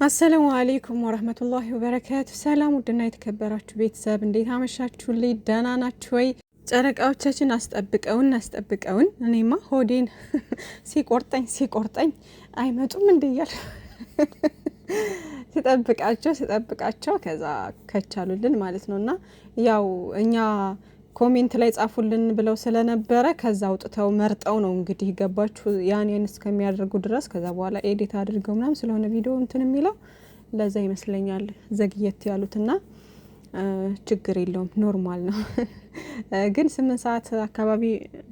አሰላሙ አለይኩም ወራህመቱላሂ ወበረካቱ። ሰላም ውድና የተከበራችሁ ቤተሰብ እንዴት አመሻችሁልኝ? ደህና ናችሁ ወይ? ጨረቃዎቻችን አስጠብቀውን እኔማ ሆዴን ሲቆርጠኝ አይመጡም እንደያል ስጠብቃቸው ከዛ ከቻሉልን ማለት ነውና ያው እኛ ኮሜንት ላይ ጻፉልን ብለው ስለነበረ ከዛ አውጥተው መርጠው ነው እንግዲህ ገባችሁ ያን እስከሚያደርጉ ድረስ ከዛ በኋላ ኤዲት አድርገው ምናምን ስለሆነ ቪዲዮ እንትን የሚለው ለዛ ይመስለኛል ዘግየት ያሉትና ችግር የለውም ኖርማል ነው። ግን 8 ሰዓት አካባቢ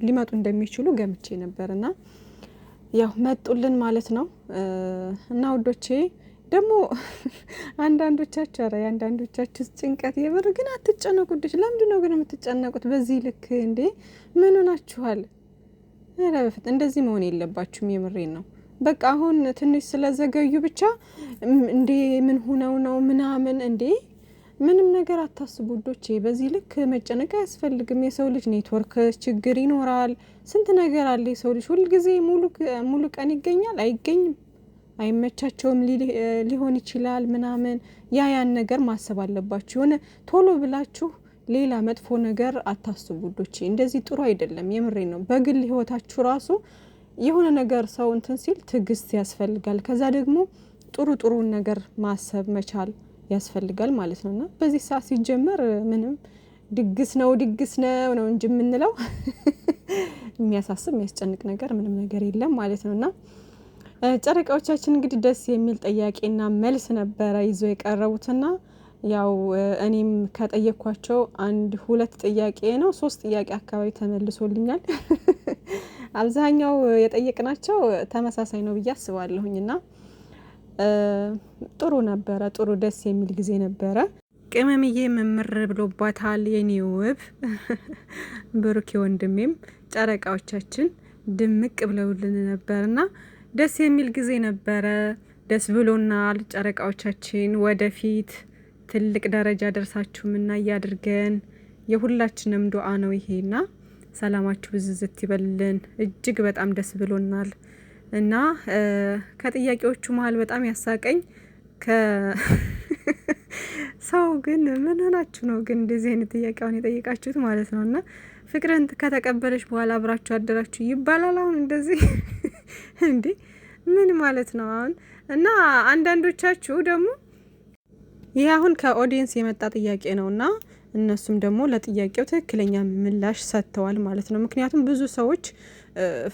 ሊመጡ እንደሚችሉ ገምቼ ነበርና ያው መጡልን ማለት ነው። እና ውዶቼ ደግሞ አንዳንዶቻችሁ ጭንቀት የብር ግን አትጨነቁልሽ። ለምንድን ነው ግን የምትጨነቁት በዚህ ልክ እንዴ? ምን ሆናችኋል? ኧረ በፊት እንደዚህ መሆን የለባችሁም። የምሬን ነው። በቃ አሁን ትንሽ ስለዘገዩ ብቻ እንዴ ምን ሆነው ነው ምናምን እንዴ? ምንም ነገር አታስቡ ውዶቼ። በዚህ ልክ መጨነቅ አያስፈልግም። የሰው ልጅ ኔትወርክ ችግር ይኖራል፣ ስንት ነገር አለ። የሰው ልጅ ሁልጊዜ ሙሉ ቀን ይገኛል አይገኝም፣ አይመቻቸውም ሊሆን ይችላል ምናምን። ያን ነገር ማሰብ አለባችሁ። የሆነ ቶሎ ብላችሁ ሌላ መጥፎ ነገር አታስቡ ውዶቼ። እንደዚህ ጥሩ አይደለም። የምሬን ነው። በግል ህይወታችሁ ራሱ የሆነ ነገር ሰው እንትን ሲል ትዕግስት ያስፈልጋል። ከዛ ደግሞ ጥሩ ነገር ማሰብ መቻል ያስፈልጋል ማለት ነውና በዚህ ሰዓት ሲጀመር ምንም ድግስ ነው እንጂ የምንለው የሚያሳስብ የሚያስጨንቅ ነገር ምንም ነገር የለም ማለት ነውና ጨረቃዎቻችን እንግዲህ ደስ የሚል ጥያቄና መልስ ነበረ ይዞ የቀረቡትና ያው እኔም ከጠየኳቸው 1-2 ጥያቄ ነው 3 ጥያቄ አካባቢ ተመልሶልኛል። አብዛኛው የጠየቅናቸው ተመሳሳይ ነው ብዬ አስባለሁኝና ጥሩ ነበረ። ጥሩ ደስ የሚል ጊዜ ነበረ። ቅመምዬ መምር ብሎባታል የኔ ውብ ብሩኬ ወንድሜም ጨረቃዎቻችን ድምቅ ብለውልን ነበርና ደስ የሚል ጊዜ ነበረ። ደስ ብሎናል። ጨረቃዎቻችን ወደፊት ትልቅ ደረጃ ደርሳችሁም እና ያድርገን። የሁላችንም ዱአ ነው ይሄና ሰላማችሁ ብዝዝት ይበልን። እጅግ በጣም ደስ ብሎናል። እና ከጥያቄዎቹ መሀል በጣም ያሳቀኝ ሰው ግን ምን ሆናችሁ ነው ግን እንደዚህ አይነት ጥያቄውን የጠየቃችሁት ማለት ነውና ፍቅርን ከተቀበለች በኋላ አብራችሁ አደራችሁ ይባላል። አሁን እንደዚህ እንዴ ምን ማለት ነው አሁን? እና አንዳንዶቻችሁ ደግሞ ይሄ አሁን ከኦዲየንስ የመጣ ጥያቄ ነውና እነሱም ደግሞ ለጥያቄው ትክክለኛ ምላሽ ሰጥተዋል ማለት ነው። ምክንያቱም ብዙ ሰዎች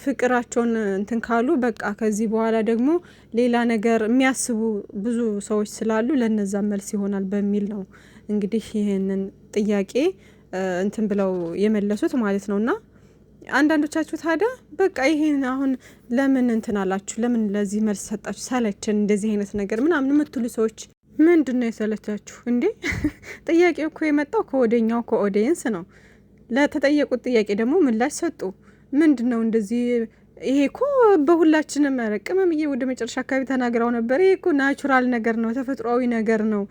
ፍቅራቸውን እንትን ካሉ በቃ ከዚህ በኋላ ደግሞ ሌላ ነገር የሚያስቡ ብዙ ሰዎች ስላሉ ለነዛ መልስ ይሆናል በሚል ነው እንግዲህ ይሄንን ጥያቄ እንትን ብለው የመለሱት ማለት ነውና አንዳንዶቻችሁ ታዲያ በቃ ይሄን አሁን ለምን እንትን አላችሁ? ለምን ለዚህ መልስ ሰጣችሁ? ሰለችን እንደዚህ አይነት ነገር ምናምን የምትሉ ሰዎች ምንድነው የሰለቻችሁ እንዴ? ጥያቄው እኮ የመጣው ከወደኛው ከኦዲየንስ ነው። ለተጠየቁት ጥያቄ ደግሞ ምላሽ ሰጡ። ምንድነው እንደዚህ? ይሄ እኮ በሁላችንም ቅመምዬ ወደ መጨረሻ አካባቢ ተናግረው ነበር። ይሄ እኮ ናቹራል ነገር ነው፣ ተፈጥሯዊ ነገር ነው።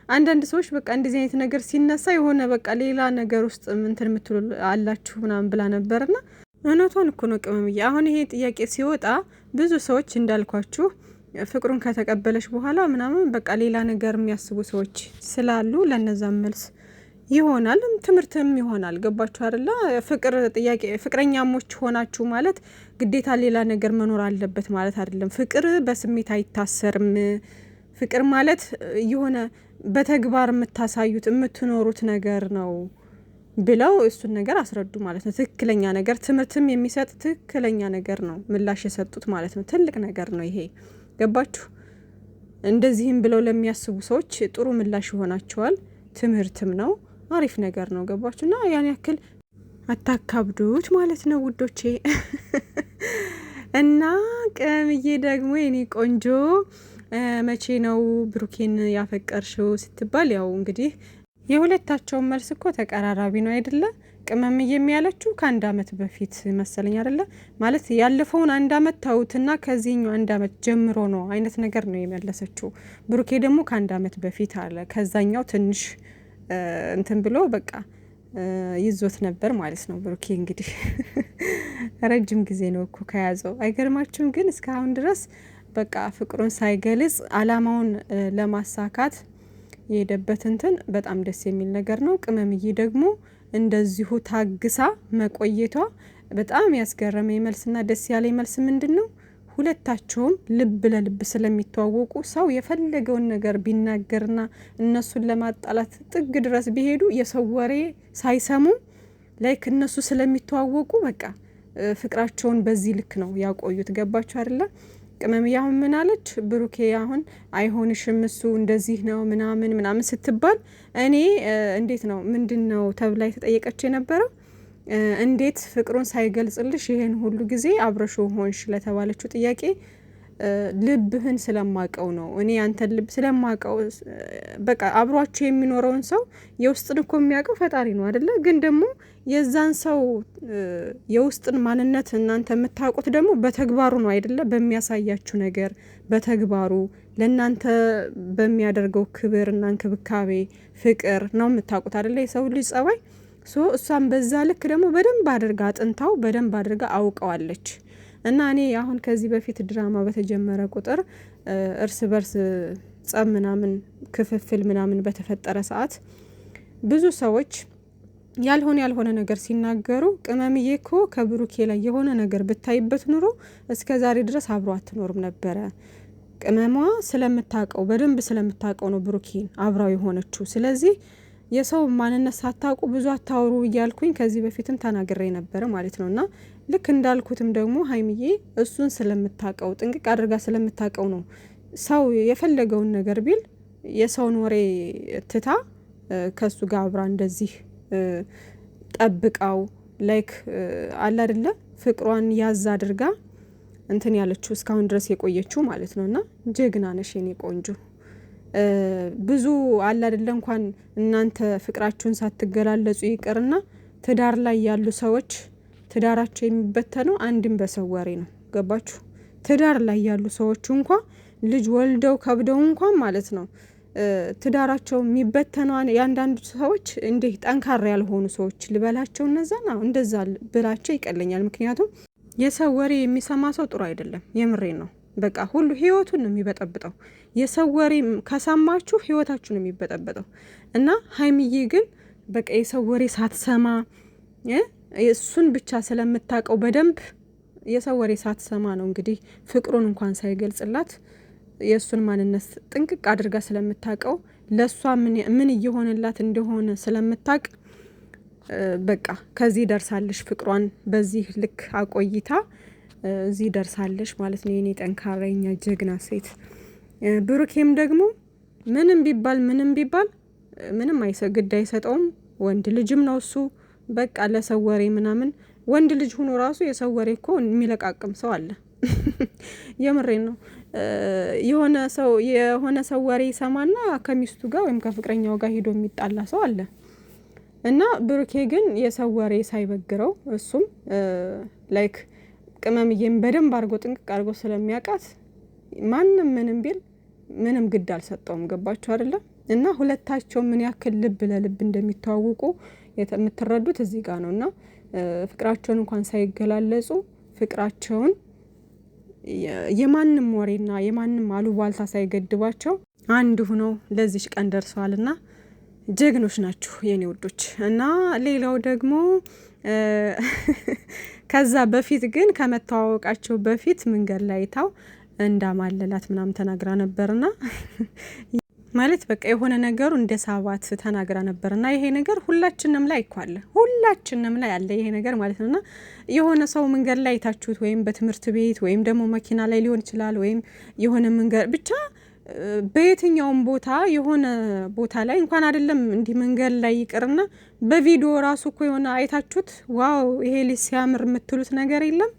አንዳንድ ሰዎች በቃ እንደዚህ አይነት ነገር ሲነሳ የሆነ በቃ ሌላ ነገር ውስጥ እንትን የምትሉ አላችሁ ምናምን ብላ ነበርና እውነቷን እኮ ነው ቅመምዬ። አሁን ይሄ ጥያቄ ሲወጣ ብዙ ሰዎች እንዳልኳችሁ ፍቅሩን ከተቀበለች በኋላ ምናምን በቃ ሌላ ነገር የሚያስቡ ሰዎች ስላሉ ለነዛ መልስ ይሆናል፣ ትምህርትም ይሆናል። ገባችሁ አይደለ? ፍቅር ጥያቄ ፍቅረኛሞች ሆናችሁ ማለት ግዴታ ሌላ ነገር መኖር አለበት ማለት አይደለም። ፍቅር በስሜት አይታሰርም። ፍቅር ማለት የሆነ በተግባር የምታሳዩት የምትኖሩት ነገር ነው ብለው እሱን ነገር አስረዱ ማለት ነው። ትክክለኛ ነገር ትምህርትም የሚሰጥ ትክክለኛ ነገር ነው ምላሽ የሰጡት ማለት ነው። ትልቅ ነገር ነው ይሄ። ገባችሁ? እንደዚህም ብለው ለሚያስቡ ሰዎች ጥሩ ምላሽ ይሆናቸዋል። ትምህርትም ነው፣ አሪፍ ነገር ነው። ገባችሁና ያን ያክል አታካብዱት ማለት ነው ውዶቼ። እና ቅመምዬ ደግሞ የኔ ቆንጆ መቼ ነው ብሩኬን ያፈቀርሽው ስትባል ያው እንግዲህ የሁለታቸውን መልስ እኮ ተቀራራቢ ነው አይደለ? ቅመምዬ የሚያለችው ከ1 አመት በፊት መሰለኝ አይደለ? ማለት ያለፈውን 1 አመት ታውትና ከዚህኛው 1 አመት ጀምሮ ነው አይነት ነገር ነው የመለሰችው። ብሩኬ ደግሞ ከ1 አመት በፊት አለ። ከዛኛው ትንሽ እንትን ብሎ በቃ ይዞት ነበር ማለት ነው። ብሩኬ እንግዲህ ረጅም ጊዜ ነው እኮ ከያዘው። አይገርማችሁም? ግን እስካሁን ድረስ በቃ ፍቅሩን ሳይገልጽ አላማውን ለማሳካት የሄደበት እንትን በጣም ደስ የሚል ነገር ነው። ቅመምዬ ደግሞ እንደዚሁ ታግሳ መቆየቷ በጣም ያስገረመኝ መልስና ደስ ያለኝ መልስ ምንድነው? ሁለታቸውም ልብ ለልብ ስለሚተዋወቁ ሰው የፈለገውን ነገር ቢናገርና እነሱን ለማጣላት ጥግ ድረስ ቢሄዱ የሰው ወሬ ሳይሰሙ ላይክ እነሱ ስለሚተዋወቁ በቃ ፍቅራቸውን በዚህ ልክ ነው ያቆዩት። ገባችሁ አይደለ? ቅመምዬ አሁን ምን አለች? ብሩኬ አሁን አይሆንሽም እሱ እንደዚህ ነው ምናምን ስትባል እኔ እንዴት ነው ምንድነው ተብላ የተጠየቀች የነበረው እንዴት ፍቅሩን ሳይገልጽልሽ ይሄን ሁሉ ጊዜ አብረሹ ሆንሽ ለተባለችው ጥያቄ ልብህን ስለማቀው ነው። እኔ አንተን ልብ ስለማቀው በቃ አብሯችሁ የሚኖረውን ሰው የውስጥን እኮ የሚያውቀው ፈጣሪ ነው አይደለ? ግን ደግሞ የዛን ሰው የውስጥን ማንነት እናንተ የምታውቁት ደግሞ በተግባሩ ነው አይደለ? በሚያሳያችሁ ነገር በተግባሩ ለእናንተ በሚያደርገው ክብር እና እንክብካቤ ፍቅር ነው የምታውቁት አይደለ? የሰው ልጅ ጸባይ እሷም በዛ ልክ ደግሞ በደንብ አድርጋ አጥንታው በደንብ አድርጋ አውቀዋለች። እና እኔ አሁን ከዚህ በፊት ድራማ በተጀመረ ቁጥር እርስ በርስ ጸብ ምናምን ክፍፍል ምናምን በተፈጠረ ሰዓት ብዙ ሰዎች ያልሆነ ነገር ሲናገሩ ቅመምዬ እኮ ከብሩኬ ላይ የሆነ ነገር ብታይበት ኑሮ እስከ ዛሬ ድረስ አብሮ አትኖርም ነበረ። ቅመሟ ስለምታውቀው በደንብ ስለምታውቀው ነው ብሩኬን አብራው የሆነችው። ስለዚህ የሰው ማንነት ሳታውቁ ብዙ አታወሩ እያልኩኝ ከዚህ በፊትም ተናግሬ ነበረ ማለት ነው። እና ልክ እንዳልኩትም ደግሞ ሀይሚዬ እሱን ስለምታውቀው ጥንቅቅ አድርጋ ስለምታውቀው ነው ሰው የፈለገውን ነገር ቢል የሰውን ወሬ ትታ ከሱ ጋር አብራ እንደዚህ ጠብቃው ላይክ አለ አይደለ ፍቅሯን ያዝ አድርጋ እንትን ያለችው እስካሁን ድረስ የቆየችው ማለት ነው። እና ጀግና ነሽ የኔ ቆንጆ። ብዙ አለ አይደለ እንኳን እናንተ ፍቅራችሁን ሳትገላለጹ ይቅርና ትዳር ላይ ያሉ ሰዎች ትዳራቸው የሚበተነው አንድም በሰው ወሬ ነው። ገባችሁ? ትዳር ላይ ያሉ ሰዎች እንኳን ልጅ ወልደው ከብደው እንኳን ማለት ነው ትዳራቸው የሚበተነው የአንዳንዱ ሰዎች እንዴ ጠንካራ ያልሆኑ ሰዎች ልበላቸው እነዛና እንደዛ ብላቸው ይቀለኛል። ምክንያቱም የሰው ወሬ የሚሰማ ሰው ጥሩ አይደለም። የምሬን ነው። በቃ ሁሉ ህይወቱን ነው የሚበጠብጠው። የሰው ወሬ ከሰማችሁ ህይወታችሁ ነው የሚበጠበጠው። እና ሀይሚዬ ግን በቃ የሰው ወሬ ሳትሰማ እሱን ብቻ ስለምታውቀው በደንብ የሰው ወሬ ሳትሰማ ነው እንግዲህ ፍቅሩን እንኳን ሳይገልጽላት የእሱን ማንነት ጥንቅቅ አድርጋ ስለምታውቀው ለእሷ ምን እየሆነላት እንደሆነ ስለምታውቅ በቃ ከዚህ ደርሳለሽ። ፍቅሯን በዚህ ልክ አቆይታ እዚህ ደርሳለሽ ማለት ነው። የኔ ጠንካራኛ ጀግና ሴት። ብሩኬም ደግሞ ምንም ቢባል ምንም ግድ አይሰጠውም። ወንድ ልጅም ነው እሱ። በቃ ለሰው ወሬ ምናምን ወንድ ልጅ ሆኖ ራሱ የሰው ወሬ እኮ የሚለቃቅም ሰው አለ። የምሬን ነው። የሆነ ሰው ወሬ ይሰማና ከሚስቱ ጋር ወይም ከፍቅረኛው ጋር ሄዶ የሚጣላ ሰው አለ። እና ብሩኬ ግን የሰው ወሬ ሳይበግረው እሱም ላይክ ቅመምዬም በደንብ አድርጎ ጥንቅቅ አድርጎ ስለሚያውቃት ማንም ምንም ቢል ምንም ግድ አልሰጠውም። ገባችሁ አይደለም? እና ሁለታቸው ምን ያክል ልብ ለልብ እንደሚተዋወቁ የምትረዱት እዚህ ጋር ነው። እና ፍቅራቸውን እንኳን ሳይገላለጹ ፍቅራቸውን የማንም ወሬና የማንም አሉባልታ ሳይገድባቸው አንድ ሆነው ለዚች ቀን ደርሰዋልና ጀግኖች ናችሁ የኔ ውዶች። እና ሌላው ደግሞ ከዛ በፊት ግን ከመተዋወቃቸው በፊት መንገድ ላይ ታው እንዳማለላት ምናምን ተናግራ ነበርና ማለት በቃ የሆነ ነገሩ እንደ ሳባት ተናግራ ነበርና ይሄ ነገር ሁላችንም ላይ ይኳለ ሁላችንም ላይ አለ ይሄ ነገር ማለት ነውና የሆነ ሰው መንገድ ላይ ታችሁት ወይም በትምህርት ቤት ወይም ደግሞ መኪና ላይ ሊሆን ይችላል ወይም የሆነ መንገድ ብቻ በየትኛውም ቦታ የሆነ ቦታ ላይ እንኳን አይደለም እንዲህ መንገድ ላይ ይቅርና በቪዲዮ ራሱ እኮ የሆነ አይታችሁት ዋው ይሄ ልጅ ሲያምር የምትሉት ነገር የለም?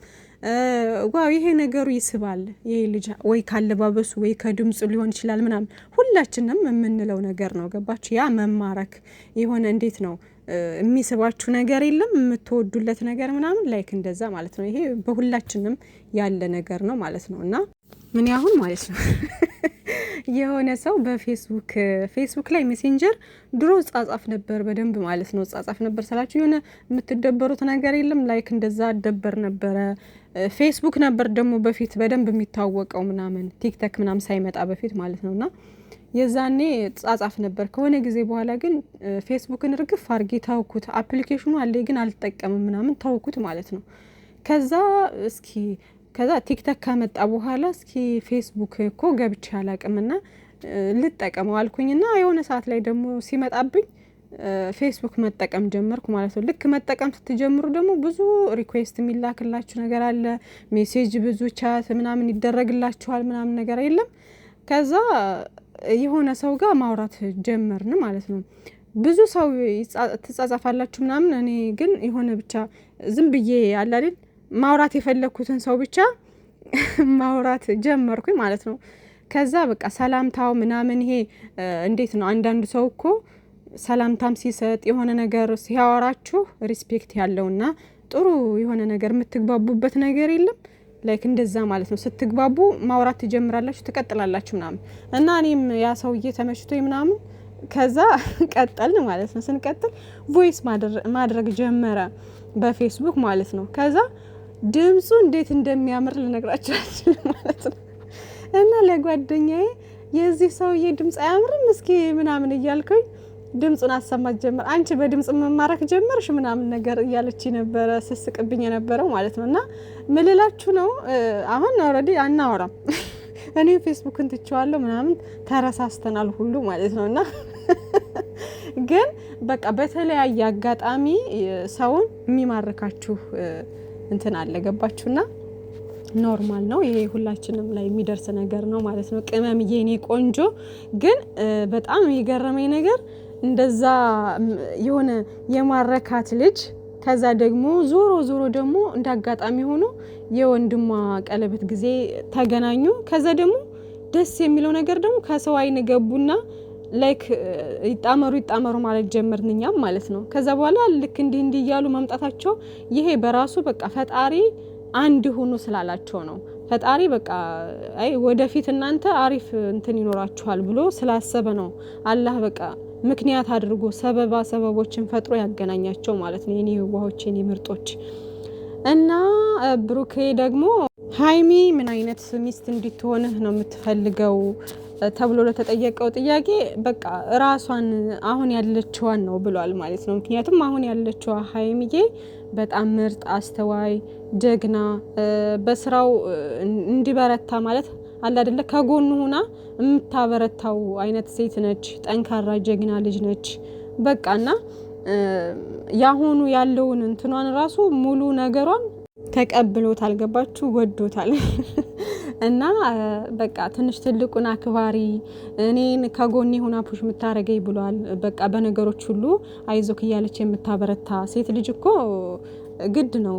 ዋው ይሄ ነገሩ ይስባል። ይሄ ልጅ ወይ ካለባበሱ ወይ ከድምጹ ሊሆን ይችላል ምናምን ሁላችንም የምንለው ነገር ነው። ገባችሁ? ያ መማረክ የሆነ እንዴት ነው የሚስባችሁ ነገር የለም? የምትወዱለት ነገር ምናምን ላይክ እንደዛ ማለት ነው። ይሄ በሁላችንም ያለ ነገር ነው ማለት ነው። እና ምን ያሁን ማለት ነው የሆነ ሰው ፌስቡክ ላይ ሜሴንጀር ድሮ ጻጻፍ ነበር በደንብ ማለት ነው። ጻጻፍ ነበር ስላችሁ የሆነ የምትደበሩት ነገር የለም ላይክ እንደዛ አደበር ነበረ። ፌስቡክ ነበር ደግሞ በፊት በደንብ የሚታወቀው ምናምን ቲክቶክ ምናምን ሳይመጣ በፊት ማለት ነውና የዛኔ ጻጻፍ ነበር። ከሆነ ጊዜ በኋላ ግን ፌስቡክን ርግፍ አርጌ ታውኩት። አፕሊኬሽኑ አለ ግን አልጠቀምም ምናምን ታውኩት ማለት ነው። ከዛ ቲክቶክ ከመጣ በኋላ እስኪ ፌስቡክ እኮ ገብቼ አላቅምና ልጠቀመው አልኩኝና የሆነ ሰዓት ላይ ደግሞ ሲመጣብኝ ፌስቡክ መጠቀም ጀመርኩ ማለት ነው። ልክ መጠቀም ስትጀምሩ ደግሞ ብዙ ሪኩዌስት የሚላክላችሁ ነገር አለ። ሜሴጅ ብዙ ቻት ምናምን ይደረግላችኋል ምናምን ነገር የለም። ከዛ የሆነ ሰው ጋር ማውራት ጀመርን ማለት ነው። ብዙ ሰው ትጻጻፋላችሁ ምናምን እኔ ግን የሆነ ብቻ ዝም ብዬ አለ አይደል ማውራት የፈለኩትን ሰው ብቻ ማውራት ጀመርኩኝ ማለት ነው። ከዛ በቃ ሰላምታው ምናምን ይሄ እንዴት ነው አንዳንዱ ሰው እኮ ሰላምታም ሲሰጥ የሆነ ነገር ሲያወራችሁ ሪስፔክት ያለውና ጥሩ የሆነ ነገር የምትግባቡበት ነገር የለም ላይክ እንደዛ ማለት ነው። ስትግባቡ ማውራት ትጀምራላችሁ ትቀጥላላችሁ ምናምን እና እኔም ያ ሰውዬ ተመችቶኝ ምናምን ከዛ ቀጠልን ማለት ነው። ስንቀጥል ቮይስ ማድረግ ጀመረ በፌስቡክ ማለት ነው። ከዛ ድምፁ እንዴት እንደሚያምር ልነግራችሁ አልችልም ማለት ነው። እና ለጓደኛዬ የዚህ ሰውዬ ድምፅ አያምርም እስኪ ምናምን እያልኩኝ ድምፁን አሰማት ጀመር። አንቺ በድምፅ መማረክ ጀመርሽ ምናምን ነገር እያለች ነበረ ስስቅብኝ የነበረው ማለት ነው። እና ምልላችሁ ነው አሁን ኦልሬዲ አናወራም እኔ ፌስቡክን ትቼዋለሁ ምናምን ተረሳስተናል ሁሉ ማለት ነው። እና ግን በቃ በተለያየ አጋጣሚ ሰውን የሚማርካችሁ እንትን አለ ገባችሁና ኖርማል ነው ይሄ ሁላችንም ላይ የሚደርስ ነገር ነው ማለት ነው። ቅመምዬ እኔ ቆንጆ ግን በጣም የገረመኝ ነገር እንደዛ የሆነ የማረካት ልጅ ከዛ ደግሞ ዞሮ ደግሞ እንዳጋጣሚ ሆኖ የወንድሟ ቀለበት ጊዜ ተገናኙ። ከዛ ደግሞ ደስ የሚለው ነገር ደግሞ ከሰው አይን ገቡና ላይክ ይጣመሩ ማለት ጀመርን እኛም ማለት ነው። ከዛ በኋላ ልክ እንዲህ እያሉ መምጣታቸው ይሄ በራሱ በቃ ፈጣሪ አንድ ሆኖ ስላላቸው ነው። ፈጣሪ በቃ አይ ወደፊት እናንተ አሪፍ እንትን ይኖራችኋል ብሎ ስላሰበ ነው አላህ በቃ ምክንያት አድርጎ ሰበቦችን ፈጥሮ ያገናኛቸው ማለት ነው። የኔ ዋሆች የኔ ምርጦች እና ብሩኬ ደግሞ ሀይሚ ምን አይነት ሚስት እንድትሆንህ ነው የምትፈልገው ተብሎ ለተጠየቀው ጥያቄ በቃ ራሷን አሁን ያለችዋን ነው ብሏል ማለት ነው። ምክንያቱም አሁን ያለችዋ ሀይሚዬ በጣም ምርጥ አስተዋይ ጀግና በስራው እንዲበረታ ማለት አለ አይደለ ከጎኑ ሆና የምታበረታው አይነት ሴት ነች። ጠንካራ ጀግና ልጅ ነች በቃና ያሁኑ ያለውን እንትኗን ራሱ ሙሉ ነገሯን ተቀብሎታል ገባችሁ ወዶታል። እና በቃ ትንሽ ትልቁን አክባሪ እኔን ከጎኔ ሆና ፑሽ የምታረገኝ ብሏል። በቃ በነገሮች ሁሉ አይዞክ እያለች የምታበረታ ሴት ልጅ እኮ ግድ ነው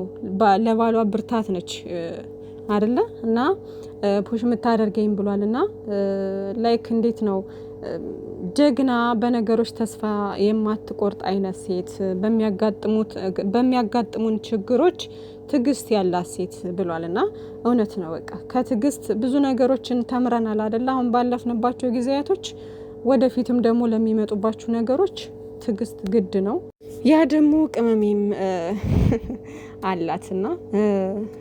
ለባሏ ብርታት ነች አይደለ እና ፑሽ የምታደርገኝ ብሏል። እና ላይክ እንዴት ነው ጀግና በነገሮች ተስፋ የማትቆርጥ አይነት ሴት በሚያጋጥሙን ችግሮች ትግስት ያላት ሴት ብሏልና እውነት ነው። በቃ ከትግስት ብዙ ነገሮችን ተምረናል አይደል? አሁን ባለፍንባቸው ጊዜያቶች ወደፊትም ደግሞ ለሚመጡባችሁ ነገሮች ትግስት ግድ ነው። ያ ደግሞ ቅመሜም አላትና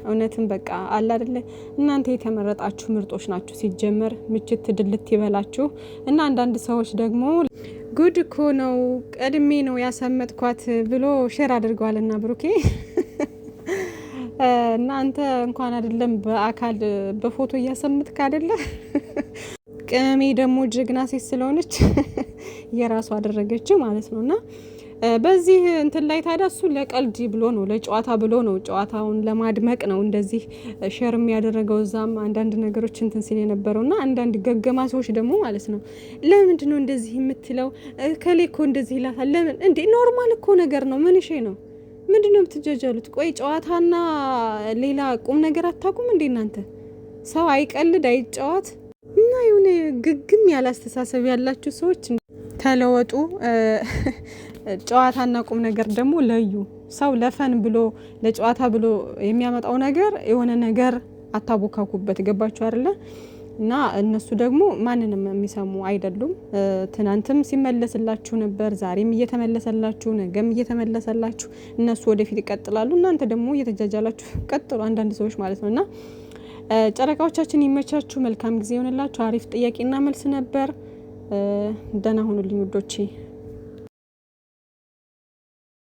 እውነትም በቃ አለ አይደለ? እናንተ የተመረጣችሁ ምርጦች ናችሁ። ሲጀመር ምችት ድልት ይበላችሁ። እና አንዳንድ ሰዎች ደግሞ ጉድ እኮ ነው ቀድሜ ነው ያሰመጥኳት ብሎ ሼር አድርገዋልና ብሩኬ እና አንተ እንኳን አይደለም በአካል በፎቶ እያሰምጥክ አይደለ? ቅመሜ ደግሞ ጀግና ሴት ስለሆነች የራሱ አደረገች ማለት ነውና በዚህ እንትን ላይ ታዲያ እሱ ለቀልድ ብሎ ነው ለጨዋታ ብሎ ነው ጨዋታውን ለማድመቅ ነው እንደዚህ ሼር የሚያደረገው እዛም አንዳንድ ነገሮች እንትን ሲል የነበረውና አንዳንድ ገገማ ሰዎች ደግሞ ማለት ነው ለምንድን ነው እንደዚህ የምትለው ከሌኮ እንደዚህ ይላታል ለምን እንዴ ኖርማል እኮ ነገር ነው ምን እሺ ነው ምንድነው የምትጃጃሉት? ቆይ ጨዋታና ሌላ ቁም ነገር አታውቁም እንዴ እናንተ? ሰው አይቀልድ አይጫወት እና የሆነ ግግም ያለ አስተሳሰብ ያላችሁ ሰዎች ተለወጡ። ጨዋታና ቁም ነገር ደግሞ ለዩ። ሰው ለፈን ብሎ ለጨዋታ ብሎ የሚያመጣው ነገር የሆነ ነገር አታቦካኩበት። ገባችሁ አይደለ? እና እነሱ ደግሞ ማንንም የሚሰሙ አይደሉም። ትናንትም ሲመለስላችሁ ነበር፣ ዛሬም እየተመለሰላችሁ፣ ነገም እየተመለሰላችሁ። እነሱ ወደፊት ይቀጥላሉ፣ እናንተ ደግሞ እየተጃጃላችሁ ቀጥሉ። አንዳንድ ሰዎች ማለት ነው። እና ጨረቃዎቻችን ይመቻችሁ፣ መልካም ጊዜ ይሆንላችሁ። አሪፍ ጥያቄና መልስ ነበር። ደህና ሁኑልኝ ውዶቼ።